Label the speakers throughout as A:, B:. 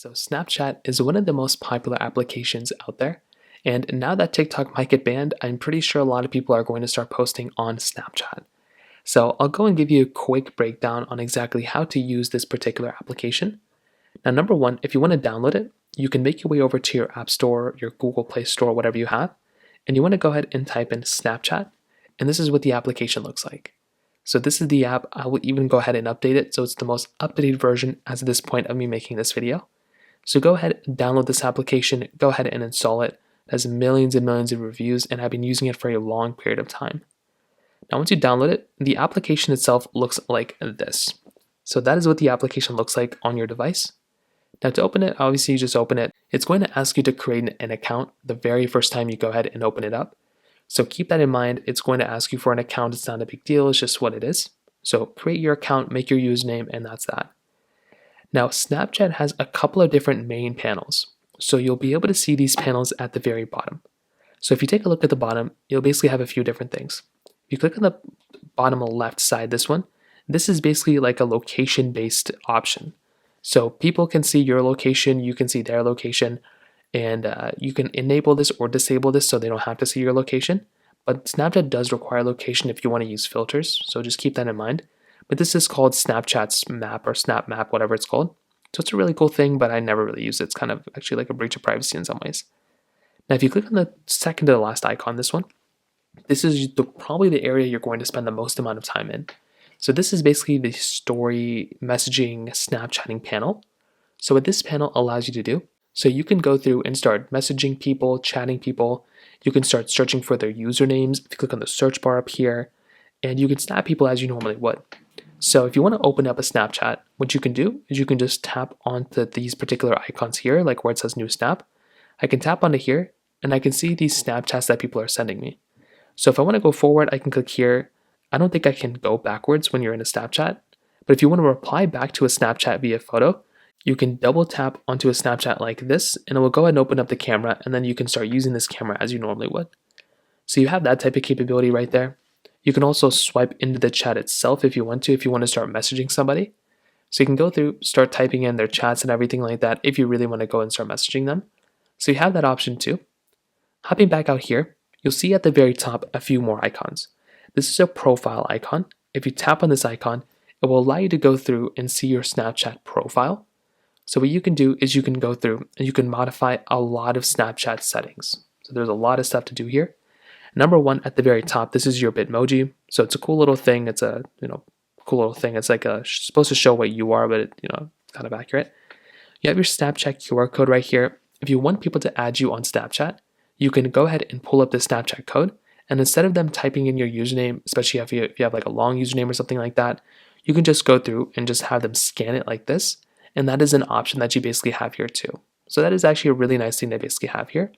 A: So, Snapchat is one of the most popular applications out there. And now that TikTok might get banned, I'm pretty sure a lot of people are going to start posting on Snapchat. So, I'll go and give you a quick breakdown on exactly how to use this particular application. Now, number one, if you want to download it, you can make your way over to your App Store, your Google Play Store, whatever you have, and you want to go ahead and type in Snapchat. And this is what the application looks like. So, this is the app. I will even go ahead and update it so it's the most up to date version as of this point of me making this video. So go ahead and download this application, go ahead and install it. It has millions and millions of reviews, and I've been using it for a long period of time. Now, once you download it, the application itself looks like this. So that is what the application looks like on your device. Now, to open it, obviously you just open it. It's going to ask you to create an account the very first time you go ahead and open it up. So keep that in mind. It's going to ask you for an account. It's not a big deal. It's just what it is. So create your account, make your username, and that's that. Now, Snapchat has a couple of different main panels. So you'll be able to see these panels at the very bottom. So if you take a look at the bottom, you'll basically have a few different things. If you click on the bottom left side, this is basically like a location-based option. So people can see your location, you can see their location, and you can enable this or disable this so they don't have to see your location. But Snapchat does require location if you want to use filters, so just keep that in mind. But this is called Snapchat's map or Snap Map, whatever it's called. So it's a really cool thing, but I never really use it. It's kind of actually like a breach of privacy in some ways. Now, if you click on the second to the last icon, this is probably the area you're going to spend the most amount of time in. So this is basically the story messaging Snapchatting panel. So what this panel allows you to do, so you can go through and start messaging people, chatting people. You can start searching for their usernames. If you click on the search bar up here, and you can snap people as you normally would. So if you want to open up a Snapchat, what you can do is you can just tap onto these particular icons here, like where it says new snap. I can tap onto here and I can see these Snapchats that people are sending me. So if I want to go forward, I can click here. I don't think I can go backwards when you're in a Snapchat, but if you want to reply back to a Snapchat via photo, you can double tap onto a Snapchat like this and it will go ahead and open up the camera, and then you can start using this camera as you normally would. So you have that type of capability right there. You can also swipe into the chat itself if you want to start messaging somebody. So you can go through, start typing in their chats and everything like that if you really want to go and start messaging them. So you have that option too. Hopping back out here, you'll see at the very top a few more icons. This is a profile icon. If you tap on this icon, it will allow you to go through and see your Snapchat profile. So what you can do is you can go through and you can modify a lot of Snapchat settings. So there's a lot of stuff to do here. Number one, at the very top, this is your Bitmoji. So it's a cool little thing. It's a cool little thing. It's like supposed to show what you are, but it's kind of accurate. You have your Snapchat QR code right here. If you want people to add you on Snapchat, you can go ahead and pull up the Snapchat code. And instead of them typing in your username, especially if you have like a long username or something like that, you can just go through and just have them scan it like this. And that is an option that you basically have here too. So that is actually a really nice thing they basically have here.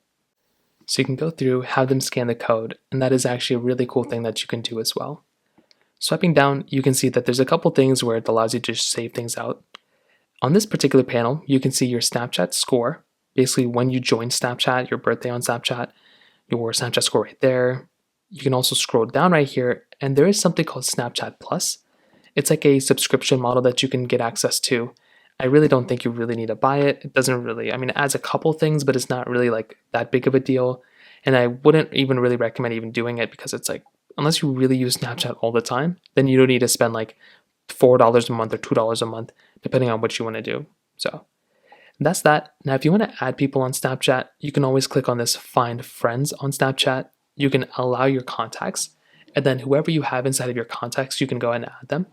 A: So you can go through, have them scan the code, and that is actually a really cool thing that you can do as well. Swiping down, you can see that there's a couple things where it allows you to just save things out. On this particular panel, you can see your Snapchat score, basically when you join Snapchat, your birthday on Snapchat, your Snapchat score right there. You can also scroll down right here, and there is something called Snapchat Plus. It's like a subscription model that you can get access to. I really don't think you really need to buy it. It doesn't really, it adds a couple things, but it's not really like that big of a deal. And I wouldn't even really recommend even doing it because it's like, unless you really use Snapchat all the time, then you don't need to spend like $4 a month or $2 a month, depending on what you want to do. So that's that. Now, if you want to add people on Snapchat, you can always click on this Find Friends on Snapchat. You can allow your contacts, and then whoever you have inside of your contacts, you can go ahead and add them.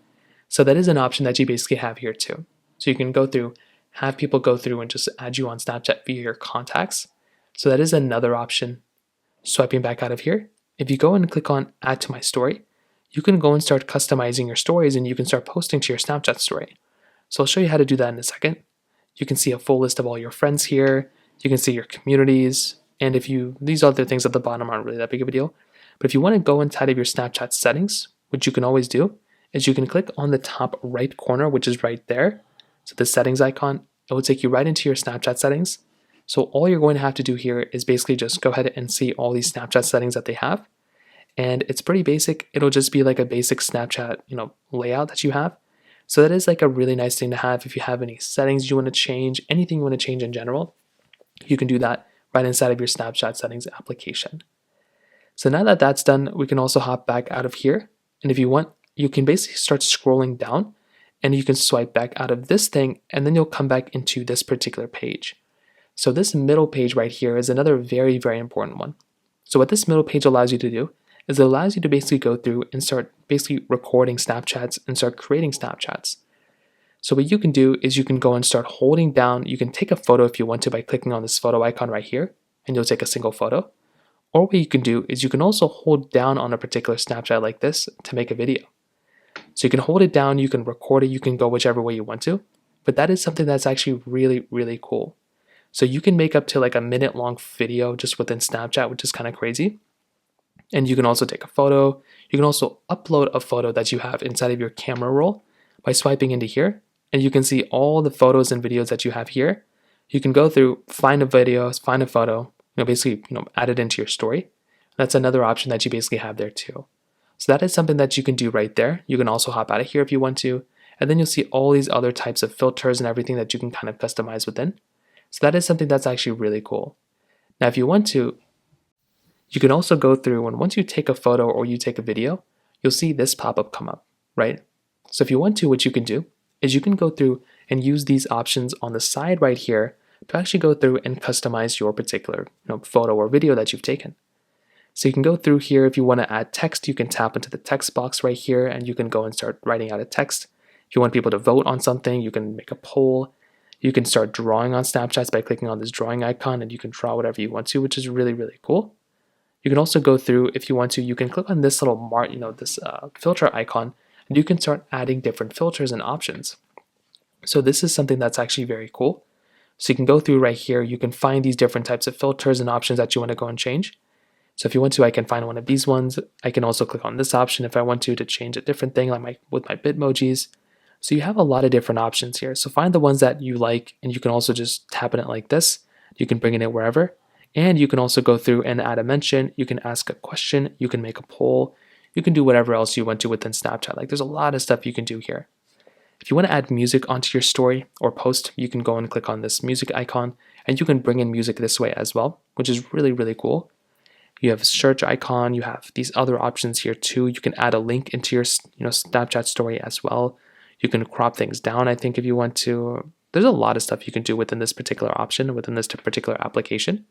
A: So that is an option that you basically have here too. So you can go through, have people go through and just add you on Snapchat via your contacts. So that is another option. Swiping back out of here, if you go and click on Add to My Story, you can go and start customizing your stories and you can start posting to your Snapchat story. So I'll show you how to do that in a second. You can see a full list of all your friends here. You can see your communities. And these other things at the bottom aren't really that big of a deal. But if you want to go inside of your Snapchat settings, which you can always do, is you can click on the top right corner, which is right there. So the settings icon, it will take you right into your Snapchat settings. So all you're going to have to do here is basically just go ahead and see all these Snapchat settings that they have. And it's pretty basic. It'll just be like a basic Snapchat, layout that you have. So that is like a really nice thing to have if you have any settings you want to change, anything you want to change in general, you can do that right inside of your Snapchat settings application. So now that that's done, we can also hop back out of here. And if you want, you can basically start scrolling down and you can swipe back out of this thing and then you'll come back into this particular page. So this middle page right here is another very, very important one. So what this middle page allows you to do is it allows you to basically go through and start basically recording Snapchats and start creating Snapchats. So what you can do is you can go and start holding down, you can take a photo if you want to by clicking on this photo icon right here, and you'll take a single photo. Or what you can do is you can also hold down on a particular Snapchat like this to make a video. So you can hold it down, you can record it, you can go whichever way you want to, but that is something that's actually really, really cool. So you can make up to like a minute-long video just within Snapchat, which is kind of crazy. And you can also take a photo. You can also upload a photo that you have inside of your camera roll by swiping into here, and you can see all the photos and videos that you have here. You can go through, find a video, find a photo, basically, add it into your story. That's another option that you basically have there too. So that is something that you can do right there. You can also hop out of here if you want to, and then you'll see all these other types of filters and everything that you can kind of customize within. So that is something that's actually really cool. Now, if you want to, you can also go through and once you take a photo or you take a video, you'll see this pop-up come up, right? So if you want to, what you can do is you can go through and use these options on the side right here to actually go through and customize your particular photo or video that you've taken. So you can go through here. If you want to add text, you can tap into the text box right here and you can go and start writing out a text. If you want people to vote on something, you can make a poll. You can start drawing on Snapchats by clicking on this drawing icon and you can draw whatever you want to, which is really, really cool. You can also go through, if you want to, you can click on this little filter icon and you can start adding different filters and options. So this is something that's actually very cool. So you can go through right here, you can find these different types of filters and options that you want to go and change. So if you want to, I can find one of these ones. I can also click on this option if I want to change a different thing like with my Bitmojis. So you have a lot of different options here. So find the ones that you like and you can also just tap in it like this. You can bring it in wherever. And you can also go through and add a mention. You can ask a question. You can make a poll. You can do whatever else you want to within Snapchat. Like there's a lot of stuff you can do here. If you want to add music onto your story or post, you can go and click on this music icon and you can bring in music this way as well, which is really, really cool. You have a search icon. You have these other options here too. You can add a link into your Snapchat story as well. You can crop things down, I think, if you want to. There's a lot of stuff you can do within this particular option, within this particular application.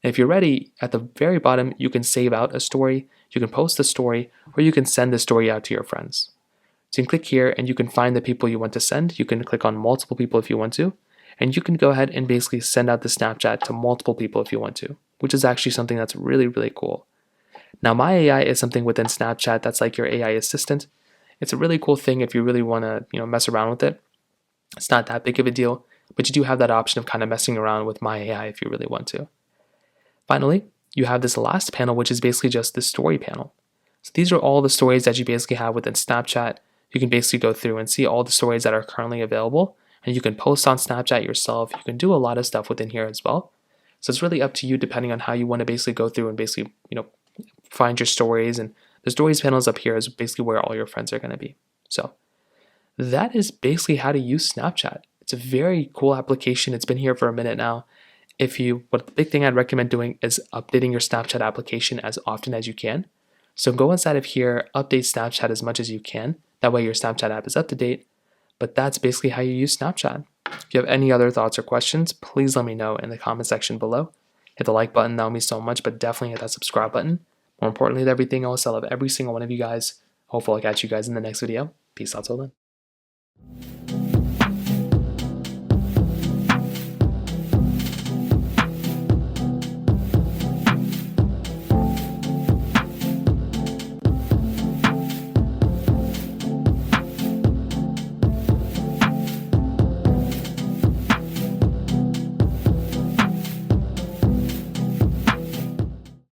A: And if you're ready, at the very bottom, you can save out a story, you can post the story, or you can send the story out to your friends. So you can click here and you can find the people you want to send. You can click on multiple people if you want to, and you can go ahead and basically send out the Snapchat to multiple people if you want to, which is actually something that's really, really cool. Now, My AI is something within Snapchat that's like your AI assistant. It's a really cool thing if you really want to, mess around with it. It's not that big of a deal, but you do have that option of kind of messing around with My AI if you really want to. Finally, you have this last panel, which is basically just the story panel. So these are all the stories that you basically have within Snapchat. You can basically go through and see all the stories that are currently available, and you can post on Snapchat yourself. You can do a lot of stuff within here as well. So it's really up to you depending on how you want to basically go through and basically, find your stories. And the stories panels up here is basically where all your friends are going to be. So that is basically how to use Snapchat. It's a very cool application. It's been here for a minute now. What the big thing I'd recommend doing is updating your Snapchat application as often as you can. So go inside of here, update Snapchat as much as you can. That way your Snapchat app is up to date. But that's basically how you use Snapchat. If you have any other thoughts or questions, please let me know in the comment section below. Hit the like button, that would mean so much, but definitely hit that subscribe button. More importantly than everything else, I love every single one of you guys. Hopefully I'll catch you guys in the next video. Peace out till then.